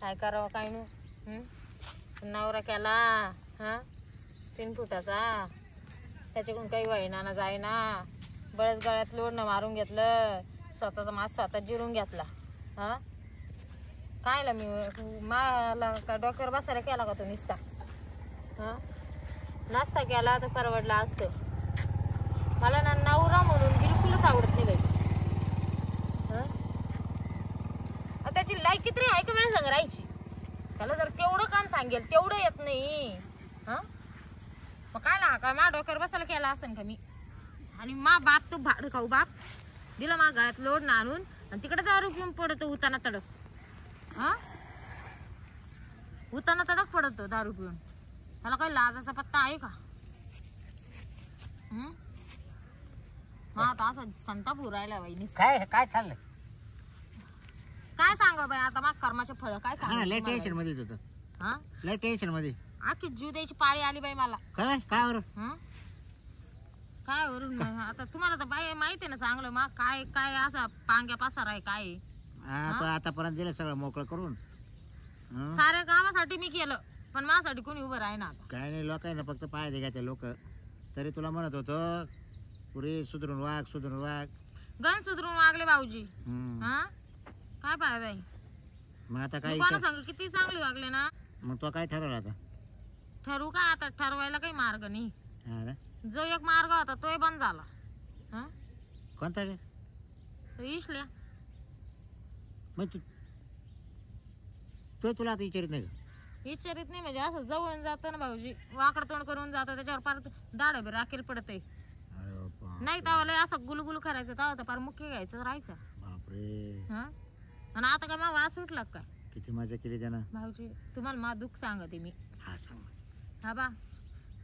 काय करावं काय नु नवरा केला 3 फुटाचा त्याच्याकडून काही व्हायना ना जायना बळच गळ्यात लोडणं मारून घेतलं स्वतःचा मास स्वतः जिरून घेतला कायला मी मला का डोक्यावर बसायला केला का तो निसता नाश्ता केला तर परवडला असतं मला ना नवरा म्हणून बिलकुलच आवडत नाही बाई त्याची लायकी तरी आहे का माझ्या संग राहायची त्याला जर तेवढं काम सांगेल तेवढं येत नाही मग काय मा डोक्यावर बसायला केला असेल का मी आणि मा बाप तो भाड खाऊ बाप दिला मा गळ्यात लोड ना आणून आणि तिकडे दारू पिऊन पडतो उताना तडक उताना तडक पडतो दारू पिऊन त्याला काही लाजाचा पत्ता आहे का मग आता असं संताप उरायला बाई काय काय चाललंय काय सांगा बाई आता मग कर्माचे फळ काय सांग लय टेन्शन मध्ये होतं लय टेन्शन मध्ये आखी जीव द्यायची पाळी आली बाई मला काय काय वर काय वरून आता तुम्हाला तर बाई माहिती आहे ना चांगलं मग काय काय असं पांग्या पसार आहे काय आतापर्यंत दिलं सगळं मोकळं करून साऱ्या कामासाठी मी केलं पण माझ्यासाठी कोणी उभं राही ना आता काय नाही लोकांना फक्त पाय घ्यायचे लोक तरी तुला म्हणत होतं पुरी सुधरून वाग गण सुधरून वागले भाऊजी काय फायदा आहे मग आता काय कोणा सांग किती चांगले वागले ना मग तो काय ठरवलं आता ठरवू का आता ठरवायला काही मार्ग नाही जो एक मार्ग होता तोही बंद झाला कोणता काय तो इसल्या मग तो तुला आता विचारित नाही का विचारित नाही म्हणजे असं जवळून जातं ना भाऊजी वाकड तोंड करून जातं त्याच्यावर फार दाड बी राखेल पडत नाही तवाला असं गुलगुल करायचं तवा तर फार मुख्य घ्यायचं राहायचं बापरे आणि आता काय मग वास उठला काय किती मजा केली त्यानं भाऊजी तुम्हाला मा दुःख सांगते मी सांग हा बा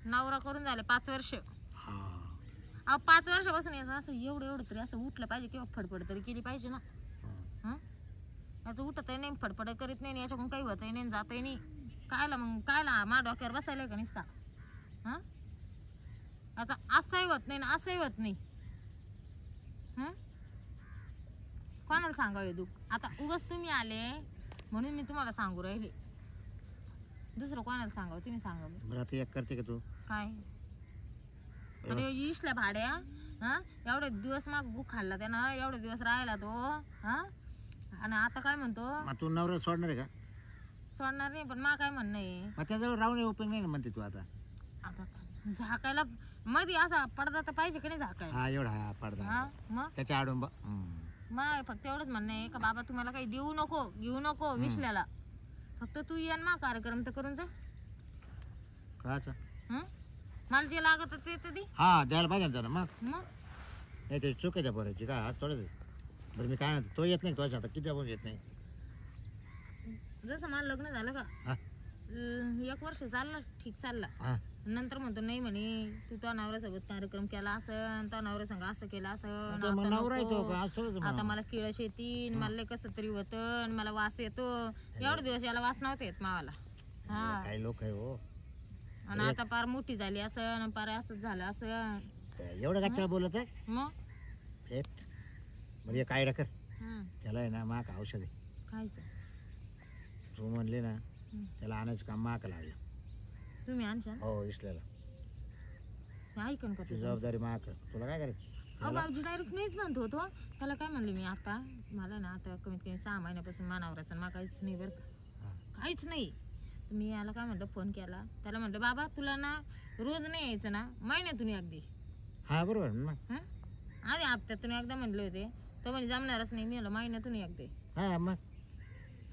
नवरा करून झाले 5 वर्ष 5 वर्षापासून याचं असं एवढं तरी असं उठलं पाहिजे किंवा फडफड तरी केली पाहिजे ना याचं उठतही नाही फडफड करीत नाही याच्याकडून काही होतही नाही जातही नाही कायला मा डोक्यावर बसायला का निसता याचा असंही होत नाही ना असंही होत नाही कोणाला सांगावे दुःख आता उगाच तुम्ही आले म्हणून मी तुम्हाला सांगू राहिले दुसरं कोणाला सांगावं तुम्ही सांगा बरं आता एक करते का तू काय अरे इसल्या भाड्या एवढे दिवस मग गुख खाल्ला त्यानं एवढे दिवस राहिला तो आणि आता काय म्हणतो तू नवरा सोडणार आहे का सोडणार नाही पण मा काय म्हणणं आहे मग त्याच्यावर राहून उपयोग नाही ना म्हणते तू आता झाकायला मध्ये असा पडदा तर पाहिजे की नाही झाकायला एवढा पडदा मग त्याच्या आडून मग फक्त एवढंच म्हणणं आहे का बाबा तुम्हाला काही देऊ नको घेऊ नको विसल्याला फक्त तू ये ना कार्यक्रम तर करून जा काचा मला जे लागत ते तर दे द्यायला पाहिजे ना मग नाही ते चूक आहे त्या पोराची काय आज थोडं बरं मी काय म्हणतो तो येत नाही तो आता किती आपण येत नाही जसं मला लग्न झालं का 1 वर्ष चाललं ठीक चालला नंतर म्हणतो नाही म्हणे तू तो नवऱ्यासोबत कार्यक्रम केला असं तो नवऱ्या संग असं केलं असं आता मला किळस येते मला लय कसं तरी होतं आणि मला वास येतो एवढे दिवस याला वास नव्हते येत मावाला काही लोक आहे हो आणि आता पार मोठी झाली असं पार असंच झालं असं एवढं कच्चा बोलत आहे मग म्हणजे काय कर त्याला आहे ना माक औषध आहे खायचं तू म्हणले ना त्याला आणायचं काम माक लागलं तुम्ही आणशाल हो इसल्याला ऐकन का जबाबदारी माक तुला काय करायचं भाऊजी डायरेक्ट मीच म्हणतो होतो त्याला काय म्हणले मी आता मला ना आता कमीत कमी 6 महिन्यापासून मानावराचं मा काहीच नाही बरं का काहीच नाही मी याला काय म्हणलं फोन केला त्याला म्हणलं बाबा तुला ना रोज नाही यायचं ना महिन्यातून एकदा बरोबर मग आधी हप्त्यातून एकदा म्हणले होते तर म्हणजे जमणारच नाही मी म्हणलं महिन्यातून एकदा मग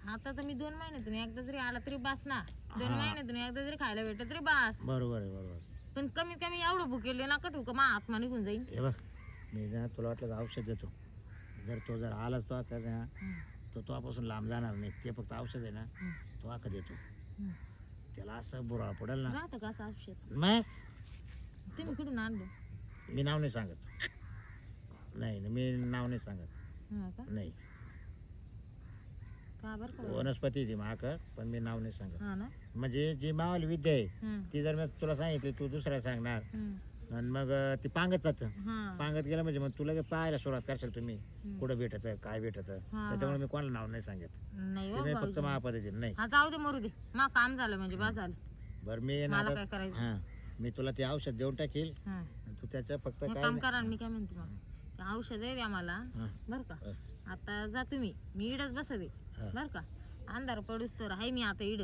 आता तर मी 2 महिन्यातून एकदा जरी आला तरी बास ना 2 महिन्यातून एकदा जरी खायला भेटत तरी बास बरोबर आहे बरोबर पण कमीत कमी एवढं भुकेले ना कटू का मा आत्मा निघून जाईल हे बघ मी ना तुला वाटलं औषध देतो जर आलाच तो तोपासून लांब जाणार नाही ते फक्त औषध आहे ना तो आका देतो त्याला असं बुरा पडेल ना राहतं का असं औषध मग तुम्ही कुठून आणलं मी नाव नाही सांगत नाही मी नाव नाही सांगत नाही वनस्पती ती महाक पण मी नाव नाही सांगत म्हणजे जी मावाली विद्या आहे ती जर मी तुला सांगितली तू दुसऱ्या सांगणार आणि मग ती पांगत जातं. हा पांगत गेलं म्हणजे मग तुला पाहायला सुरुवात करशाल तुम्ही कुठं भेटत काय भेटत. त्याच्यामुळे मी कोणाला नाव नाही सांगत. नाही हो तुम्ही फक्त भाऊजी. महापद्धतीने नाही. हा जाऊ दे मरू दे मग काम झालं म्हणजे बस झालं. बरं मी ना मला काय करायचं. हा मी तुला ते औषध देऊन टाकील. हा तू त्याचं फक्त एक काय काम करा ना, मी काय म्हणते मग ते औषध आहे द्या मला बर का. आता जा तुम्ही मी इडच बसते बर का. अंधार पडूस तर आहे मी आता इड.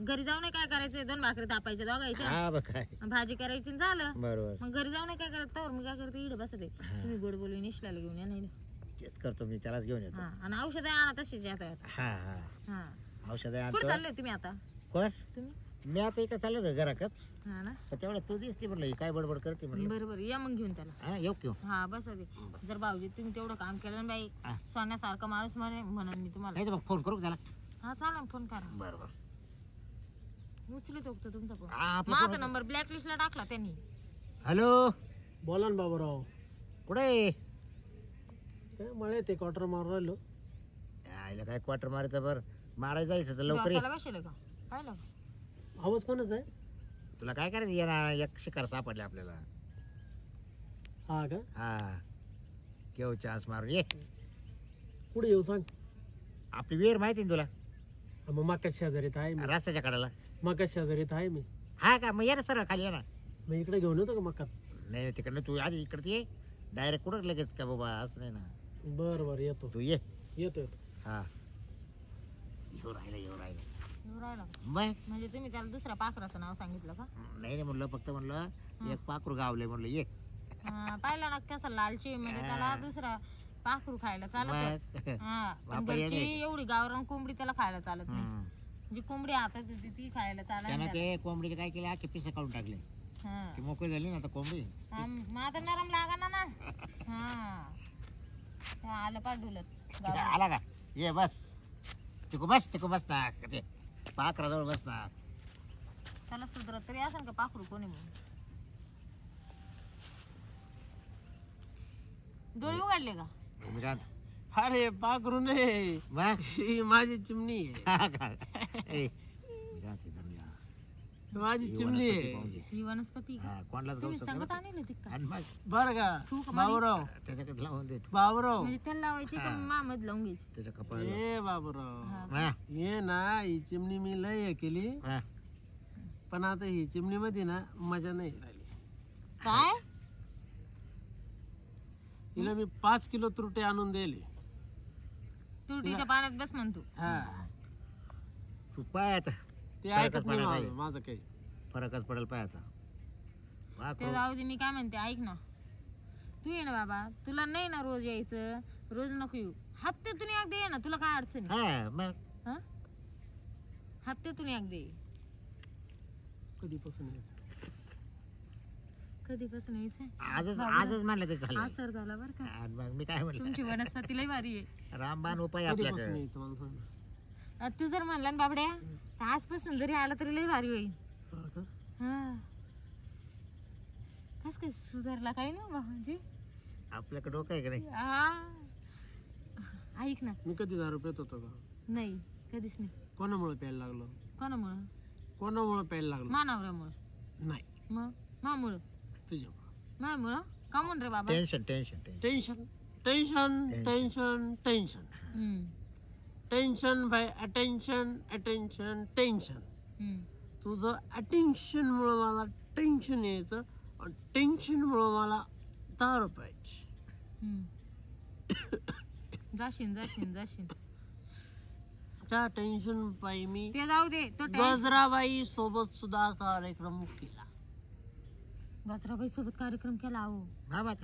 घरी जाऊ नाही काय करायचंय 2 भाकरी तापायच्या दोघायच्या हा बघ काय भाजी करायची आणि झालं. बरोबर. मग घरी जाऊ नाही काय करत तर मी काय करते इड बसते. तुम्ही गोड बोलून निशलाला घेऊन या नाही. तेच करतो मी त्यालाच घेऊन येतो. हा आणि औषध आहे आणा तशीच आता. हा हा हा औषध कुठे आणतो. चालले तुम्ही आता कोण तुम्ही. मी आता इकडे चाललो होतो घराकच. हा ना तेवढं तू दिसते म्हटलं काय बडबड करते म्हटलं. बरोबर या मग घेऊन त्याला. हा येऊ घेऊ. हा बस दे. जर भाऊजी तुम्ही तेवढं काम केलं ना बाई सोन्यासारखं माणूस म्हणून मी तुम्हाला. नाही तर मग फोन करू का त्याला. हा चालेल फोन करा. बरोबर उचलत होतो तुमचा फोन. आपला माझा नंबर ब्लॅक लिस्टला टाकला त्यांनी. हॅलो बोला ना बाबूराव. कुठे काय मळे ते क्वार्टर मारून राहिलो. आईला काय क्वार्टर मारायचं बरं मारायला जायचं तर लवकर ये. बसायला बसले का पाहिलं. आवाज कोणाचा आहे. तुला काय करायचं ये ना एक शिकार सापडले आपल्याला. हा का हा केव चान्स मारून ये. पुढे येऊ सांग. आपली विहीर माहिती ना तुला हा, मग मका शेजारीत आहे मी. रस्त्याच्या कडेला. मका शेजारीत आहे मी. हा का मग ये ना सरळ खाली ये ना. मग इकडे घेऊन येतो का मका. नाही तिकडनं तू आधी इकडे ये डायरेक्ट कुठं लगेच का बाबा असं नाही ना. बरं बरं येतो तू ये. येतो. हा येऊ राहिला येऊ राहिला. येऊ राहिला का? मग म्हणजे तुम्ही त्याला दुसऱ्या पाखराचं नाव सांगितलं का. नाही नाही म्हणलं फक्त म्हणलं एक पाखरू गावले म्हणलं ये. पाहिलं ना कसं लालची म्हणजे त्याला दुसरा पाखरू खायला चालत. मग हा पण बापा घरची येडे. एवढी गावरान कोंबडी त्याला खायला चालत नाही. जी कोंबडी हातात होती ती खायला चालत त्यानं नाही ते कोंबडीचे काय केले आखे पिसे काढून टाकले. त्याला. ती मोकळी झाली ना आता कोंबडी. हा मग आता नरम लागा ना ना. हा आलं पाठवलं आला का ये बस तिकू बस ना ते पाखराजवळ बस ना. त्याला सुधरत तरी असेल का पाखरू कोणी म्हणून. डोळे उघडले का. तुम्ही काय अरे पाखरू नाही मग ही माझी चिमणी आहे. हा का ए, मी काय म्हणते धरल्या. माझी ही चिमणी वनस्पती आहे. पाहून घे. ही वनस्पती का? हा, कोणालाच तुम्ही गाव संगत आणली होती का. आणि मग बरं का तू का मारी? बाबूराव. त्याच्याकडे लावून दे बाबूराव म्हणजे त्याला लावायची का मामद लावून घ्यायची. त्याच्या कपाळाला. ए बाबूराव हा, ये ना ही चिमणी मी लय हे केली. हा. पण आता ही चिमणी मध्ये ना मजा नाही राहिली. काय तिला मी 5 किलो तुरटे आणून दिले. तुरटीच्या पाण्यात बस म्हणतो. हा तू पाय आता ते ऐकत फरकच नाही पडत माझं नाही. माझं काही. फरकच पडेल पाय आता. ते पाखरू. जाऊ दे मी काय म्हणते ऐक ना. तू ये ना बाबा तुला नाही ना रोज यायचं. रोज नको येऊ. हप्त्यातून एकदा ये ना तुला काय अडचण आहे. हा मग हा? हप्त्यातून एकदा ये. कधीपासून येत. कधीपासून यायचं. आजच म्हणलं ते झालं. असर झाला बरं का. आणि मग मी काय म्हणलं तुमची वनस्पती लय भारी आहे. रामबाण उपाय कधीपासून आपल्याकडे. यायचं मला सांग. आता तू जर म्हणला ना बाबड्या तर आजपासून जरी आला तरी लय भारी होईल. हा का? हा कस काय सुधारला काही ना भाऊजी. आपल्याकडे डोकं आहे का नाही. ऐक ना. मी कधी दारू पित होतो का. नाही कधीच नाही. कोणामुळे प्यायला लागलो. कोणामुळं. कोणामुळे प्यायला लागलो. मानावऱ्यामुळं. नाही मग मामुळं. तुझ्यामुळे. मामुळं का म्हणून रे बाबा. Tension tension tension tension tension tension tension hmm, tension by attention attention tension. Hmm. तुझं अटेन्शन मुळे मला टेन्शन यायचं आणि टेन्शन मुळे मला दारू प्यायची. हम्म. जाशीन जाशीन जाशीन. त्या टेन्शन पायी मी ते जाऊ दे तो गजराबाई सोबत सुद्धा कार्यक्रम केला. गजराबाई सोबत कार्यक्रम केला अहो. हा बात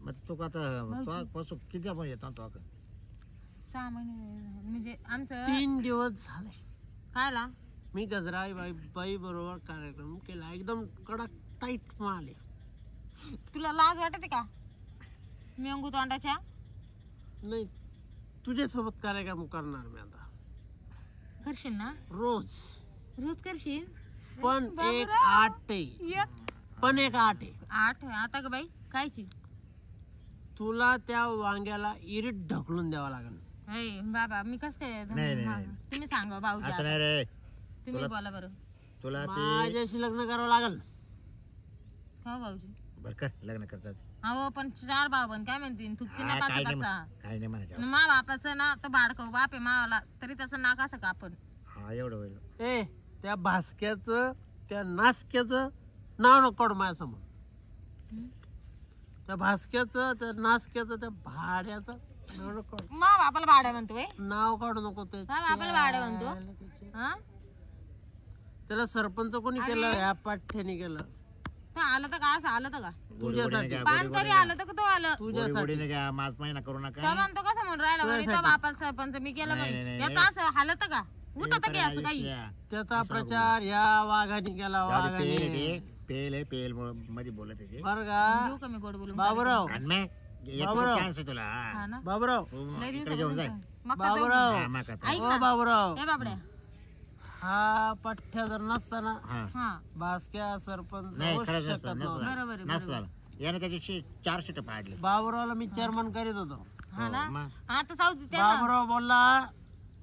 मग तू आता तो पासून किती आपण येतो तो आता 6 महिने म्हणजे आमचं 3 दिवस झाले. कायला. मी गजराबाई बाई बरोबर कार्यक्रम केला. एकदम कडक टाईट माले. तुला लाज वाटते का मेंगू तोंडाच्या. नाही तुझ्यासोबत कार्यक्रम करणार मी आता करशील ना रोज. रोज करशील. पण एक आट आहे. पण एक आट आहे. 8 आता ग बाई कायची. तुला त्या वांग्याला इरीट ढकलून द्यावा लागेल. ए बाबा मी कस काय. नाही, नाही, हा, नाही. तुम्ही सांगा भाऊजी असं आता. नाही रे. तुम्ही बोला बरं. तुला ते माझ्याशी लग्न करावं लागेल. हो भाऊजी. बरं कर लग्न करतात. अहो पण 4 भाऊ काय म्हणतील थुकती ना काय पाचा नाही पाचा. काय नाही म्हणायचं. मा बापाचं ना तर बाडकं बाप आहे मावाला तरी त्याचं नाक असं का आपण. हा एवढं होईल. ए त्या भास्क्याचं त्या नासक्याचं नाव नको काढू माझ्यासमोर. त्या भास्क्याचं त्या नासक्याचं त्या भाड्याचं नाव नको काढू. मा बापाला भाड्या म्हणतोय. नाव काढू नको ते. मा बापाला भाड्या म्हणतो. हा त्याला सरपंच कोणी केलं? या पाठ्याने केलं. तर आलं तर का असं आलं तर का तुझ्यासाठी पान तरी आलं तर का तो आलं. तुझ्यासाठी घ्या माझ महिना करू तो नका. म्हणतो कसं म्हणून राहिला म्हणे तो बापाला सरपंच मी केलं म्हणे. याचं असं हालत का उठत की असं काही. त्याचा प्रचार या वाघाने केला. वाघाने पेल मध्ये बोलत आहे बर का घेऊ का मी गोड बोलून. बाबूराव चान्स आहे तुला. हा ना बाबूराव लय इकडे घेऊन जाय. दिवसापासून मग बाबूराव हा, मग आता. ऐक ओ ना बाबूराव हे बाबड्या. हा पठ्ठ्या जर नसताना हा. हा भास्क्या सरपंच नाही होऊच खरंच शकत नसतं, नव्हता. बरोबर आहे, नसतं झालं. याने त्याची 4 सीट पाडली. बाबूरावला मी चेअरमन करीत होतो. हा ना मग. आता जाऊ दे त्याला. बाबूराव बोलला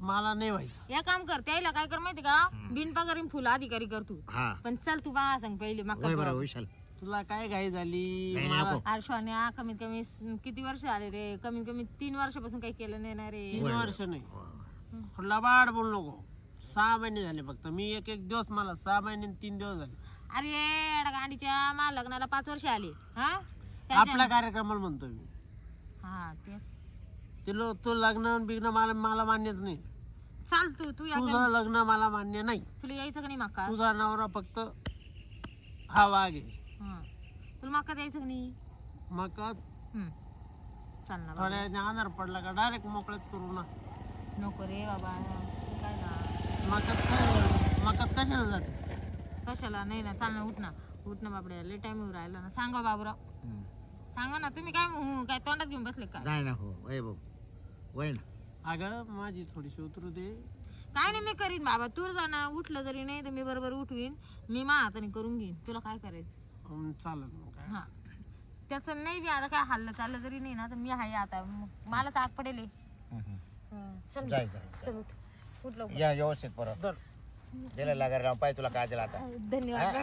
मला नाही व्हायचं. या काम कर त्याला काय कर माहिती का बिनपगारी फुल अधिकारी कर तू. हा पण चल तू बा सांग पहिले मग होय बरं विशाल. तुला काय घाई झाली? नाही, मला नको. आरशाने कमीत कमी किती वर्ष आले रे. कमीत कमी 3 वर्षापासून काही केलं नाही ना रे. 3 वर्ष नाही. कुठला बाड बोल नको. 6 महिने झाले फक्त. मी एक दिवस मला 6 महिने 3 दिवस झाले. अरे गाडीच्या मा लग्नाला 5 वर्ष आले. हा आपल्या कार्यक्रमाला म्हणतो मी. हा तेच तू लग्न बिग्न मला मान्यच नाही. चाल तू या तुझं लग्न मला मान्य नाही. तुला यायचं का नाही मक्का. तुझा नवरा फक्त हा वाघ आहे. हा तुला मक्का द्यायचं का नाही. मग चाल ना बाबा. थोड्या आधार पडला का डायरेक्ट मोकळ्यात करू ना. नको रे बाबा तू काय ना मकात कशाला जाते? कशाला नाही ना चाल ना उठ ना बाबड्या लय टाइम राहिला ना. सांगा बाबूराव सांगा ना तुम्ही काय तोंडात घेऊन बसले काय. नाही ना हो वय भाऊ वय ना. अगं माझी थोडीशी उतरू दे. काय नाही मी करीन बाबा. तू जाणार उठलं जरी नाही तर मी बरोबर उठवीन. मी मा हाताने करून घेईन. तुला काय करायचं. चालेल मग काय. हा त्याचं नाही बी आता काय हल्लं चाललं जरी नाही ना तर मी आहे आता. मला ताक पडेल हे. चल जाय चल उठ लवकर. या व्यवस्थित परत दिलं लागायला लावून पाहिजे तुला काय दिला आता. धन्यवाद.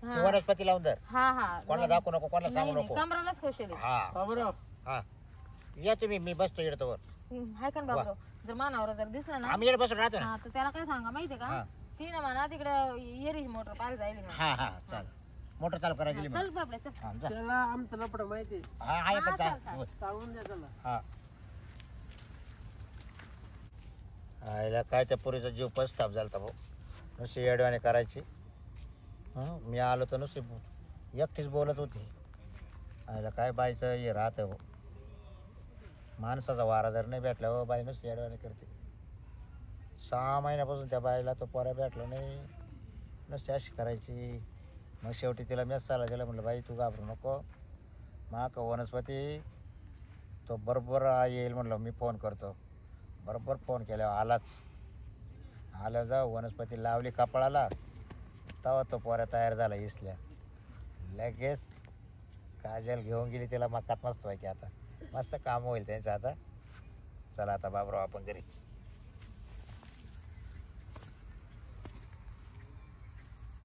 तू वनस्पती लावून धर. हा कोणाला दाखवू नको कोणाला सांगू नको. कमरालाच खुश आहे. हा बाबूराव हा या तुम्ही मी बसतो इकडे वर. हाय का बाबूराव जर मानावर जर दिसला ना आम्ही इकडे बसून राहतो ना. हा तर त्याला काय सांगा माहितीये का ती ना म्हणा तिकडे येरी मोटर पाहायला जाईल. हा हा चाल मोटर चालू करायची चल बाबड्या चल. हा जा. त्याला आमचं लपड माहिती आहे. हा आहे पण जा. सांगून द्या त्याला. हा आईला काय त्या पुरीचा जीव पस्ताप झाला भाऊ. नुसती येडवाने करायची. मी आलो तर नुसती एकटीच बोलत होती. आईला काय बाईचं हे राहतं हो. माणसाचा वारा जर नाही भेटला हो बाई नुसती येडवाने करते. 6 महिन्यापासून त्या बाईला तो पोऱ्या भेटला नाही. नुसती अशी करायची. मग शेवटी तिला मेसाला गेला म्हटलं बाई तू घाबरू नको. मग वनस्पती तो बरोबर येईल म्हटलं मी फोन करतो. बरोबर फोन केल्यावर आलाच. आलं जाऊ वनस्पती लावली कपाळाला तेव्हा तो पोऱ्या तयार झाला इसल्या. लगेच काजल घेऊन गेली तिला मकात मस्त व्हायची. आता मस्त काम होईल त्यांचं आता. चला आता बाबराव आपण घरी.